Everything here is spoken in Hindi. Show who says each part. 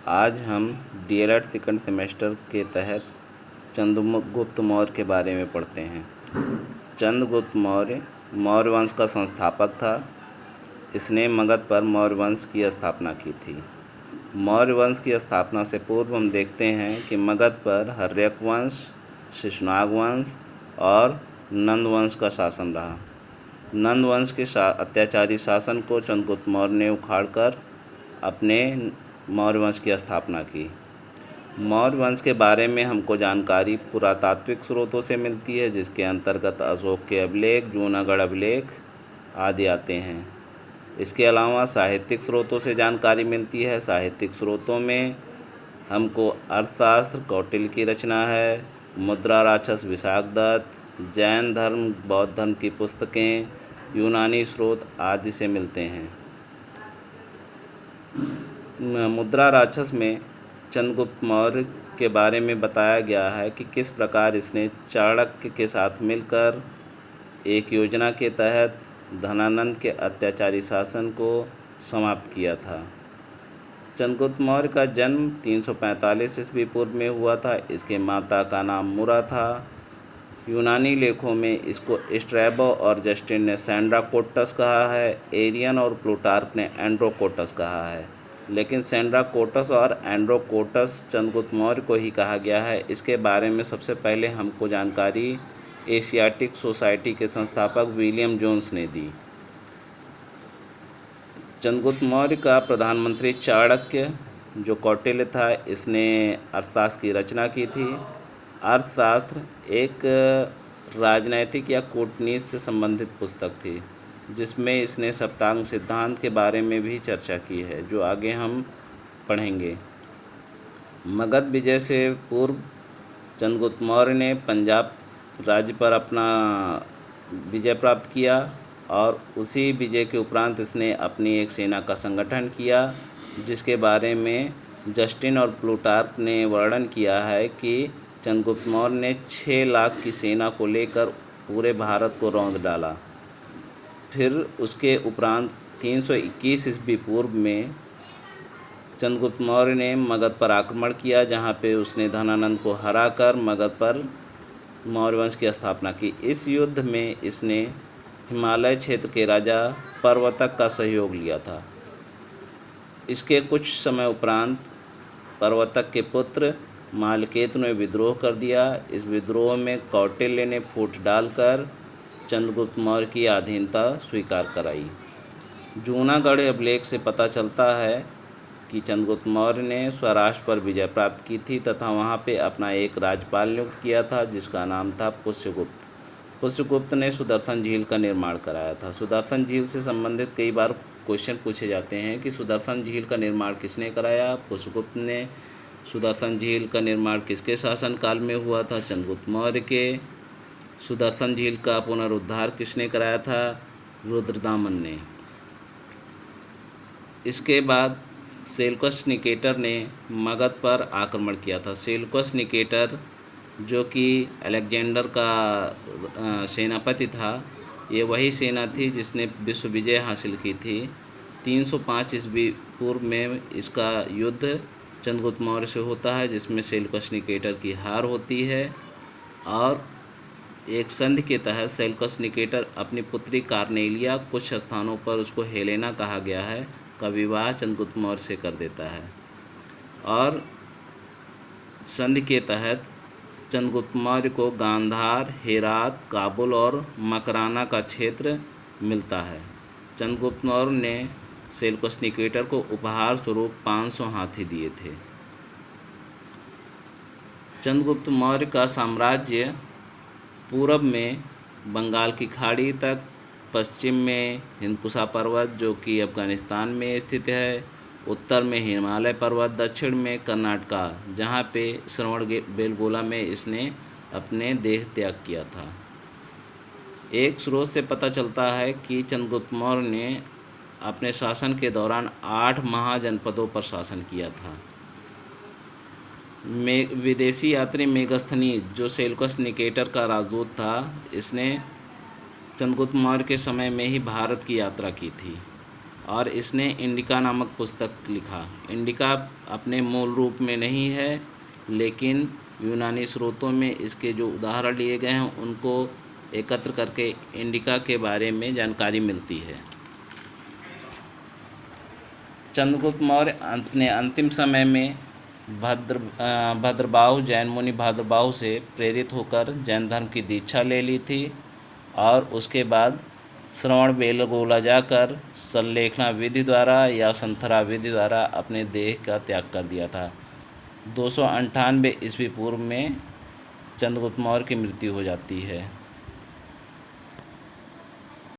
Speaker 1: आज हम डीएलएड सेकंड सेमेस्टर के तहत चंद्रगुप्त मौर्य के बारे में पढ़ते हैं। चंद्रगुप्त मौर्य मौर्य वंश का संस्थापक था। इसने मगध पर मौर्य वंश की स्थापना की थी। मौर्य वंश की स्थापना से पूर्व हम देखते हैं कि मगध पर हर्यक वंश, शिशुनाग वंश और नंद वंश का शासन रहा। नंद वंश के अत्याचारी शासन को चंद्रगुप्त मौर्य ने उखाड़कर अपने मौर्य वंश की स्थापना की। मौर्य वंश के बारे में हमको जानकारी पुरातात्विक स्रोतों से मिलती है, जिसके अंतर्गत अशोक के अभिलेख, जूनागढ़ अभिलेख आदि आते हैं। इसके अलावा साहित्यिक स्रोतों से जानकारी मिलती है। साहित्यिक स्रोतों में हमको अर्थशास्त्र कौटिल्य की रचना है, मुद्रा राक्षस विशाखदत्त, जैन धर्म बौद्ध धर्म की पुस्तकें, यूनानी स्रोत आदि से मिलते हैं। मुद्रा राक्षस में चंद्रगुप्त मौर्य के बारे में बताया गया है कि किस प्रकार इसने चाणक्य के साथ मिलकर एक योजना के तहत धनानंद के अत्याचारी शासन को समाप्त किया था। चंद्रगुप्त मौर्य का जन्म 345 ईस्वी पूर्व में हुआ था। इसके माता का नाम मुरा था। यूनानी लेखों में इसको स्ट्रैबो और जस्टिन ने सेंड्राकोटस कहा है। एरियन और प्लूटार्क ने एंड्रोकोटस कहा है, लेकिन सेंड्राकोटस और एंड्रोकोटस चंद्रगुप्त मौर्य को ही कहा गया है। इसके बारे में सबसे पहले हमको जानकारी एशियाटिक सोसाइटी के संस्थापक विलियम जोन्स ने दी। चंद्रगुप्त मौर्य का प्रधानमंत्री चाणक्य, जो कौटिल्य था, इसने अर्थशास्त्र की रचना की थी। अर्थशास्त्र एक राजनैतिक या कूटनीति से संबंधित पुस्तक थी, जिसमें इसने सप्तांग सिद्धांत के बारे में भी चर्चा की है, जो आगे हम पढ़ेंगे। मगध विजय से पूर्व चंद्रगुप्त मौर्य ने पंजाब राज्य पर अपना विजय प्राप्त किया और उसी विजय के उपरांत इसने अपनी एक सेना का संगठन किया, जिसके बारे में जस्टिन और प्लूटार्क ने वर्णन किया है कि चंद्रगुप्त मौर्य ने 6 लाख की सेना को लेकर पूरे भारत को रौंद डाला। फिर उसके उपरांत 321 ईस्वी पूर्व में चंद्रगुप्त मौर्य ने मगध पर आक्रमण किया, जहां पे उसने धनानंद को हराकर मगध पर मौर्य वंश की स्थापना की। इस युद्ध में इसने हिमालय क्षेत्र के राजा पर्वतक का सहयोग लिया था। इसके कुछ समय उपरांत पर्वतक के पुत्र मालकेतु ने विद्रोह कर दिया। इस विद्रोह में कौटिल्य ने फूट डालकर चंद्रगुप्त मौर्य की अधीनता स्वीकार कराई। जूनागढ़ अभिलेख से पता चलता है कि चंद्रगुप्त मौर्य ने स्वराष्ट्र पर विजय प्राप्त की थी तथा वहां पे अपना एक राज्यपाल नियुक्त किया था, जिसका नाम था पुष्यगुप्त। पुष्यगुप्त ने सुदर्शन झील का निर्माण कराया था। सुदर्शन झील से संबंधित कई बार क्वेश्चन पूछे जाते हैं कि सुदर्शन झील का निर्माण किसने कराया। पुष्यगुप्त ने। सुदर्शन झील का निर्माण किसके शासनकाल में हुआ था? चंद्रगुप्त मौर्य के। सुदर्शन झील का पुनरुद्धार किसने कराया था? रुद्रदामन ने। इसके बाद सेल्यूकस निकेटर ने मगध पर आक्रमण किया था। सेल्यूकस निकेटर, जो कि अलेक्जेंडर का सेनापति था, ये वही सेना थी जिसने विश्व विजय हासिल की थी। 305 ईस्वी पूर्व में इसका युद्ध चंद्रगुप्त मौर्य से होता है, जिसमें सेल्यूकस निकेटर की हार होती है और एक संधि के तहत सेल्यूकस निकेटर अपनी पुत्री कार्नेलिया, कुछ स्थानों पर उसको हेलेना कहा गया है, का विवाह चंद्रगुप्त मौर्य से कर देता है और संधि के तहत चंद्रगुप्त मौर्य को गांधार, हेरात, काबुल और मकराना का क्षेत्र मिलता है। चंद्रगुप्त मौर्य ने सेल्यूकस निकेटर को उपहार स्वरूप 500 हाथी दिए थे। चंद्रगुप्त मौर्य का साम्राज्य पूरब में बंगाल की खाड़ी तक, पश्चिम में हिंदकुशा पर्वत जो कि अफगानिस्तान में स्थित है, उत्तर में हिमालय पर्वत, दक्षिण में कर्नाटका, जहाँ पे श्रवणबेलगोला में इसने अपने देह त्याग किया था। एक स्रोत से पता चलता है कि चंद्रगुप्त मौर्य ने अपने शासन के दौरान 8 महाजनपदों पर शासन किया था। विदेशी यात्री मेगस्थनीज, जो सेल्यूकस निकेटर का राजदूत था, इसने चंद्रगुप्त मौर्य के समय में ही भारत की यात्रा की थी और इसने इंडिका नामक पुस्तक लिखा। इंडिका अपने मूल रूप में नहीं है, लेकिन यूनानी स्रोतों में इसके जो उदाहरण लिए गए हैं उनको एकत्र करके इंडिका के बारे में जानकारी मिलती है। चंद्रगुप्त मौर्य अपने अंतिम समय में भद्रबाहु जैन मुनि भद्रबाहु से प्रेरित होकर जैन धर्म की दीक्षा ले ली थी और उसके बाद श्रवण बेलगोला जाकर संलेखना विधि द्वारा या संथरा विधि द्वारा अपने देह का त्याग कर दिया था। 298 ईस्वी पूर्व में चंद्रगुप्त मौर्य की मृत्यु हो जाती है।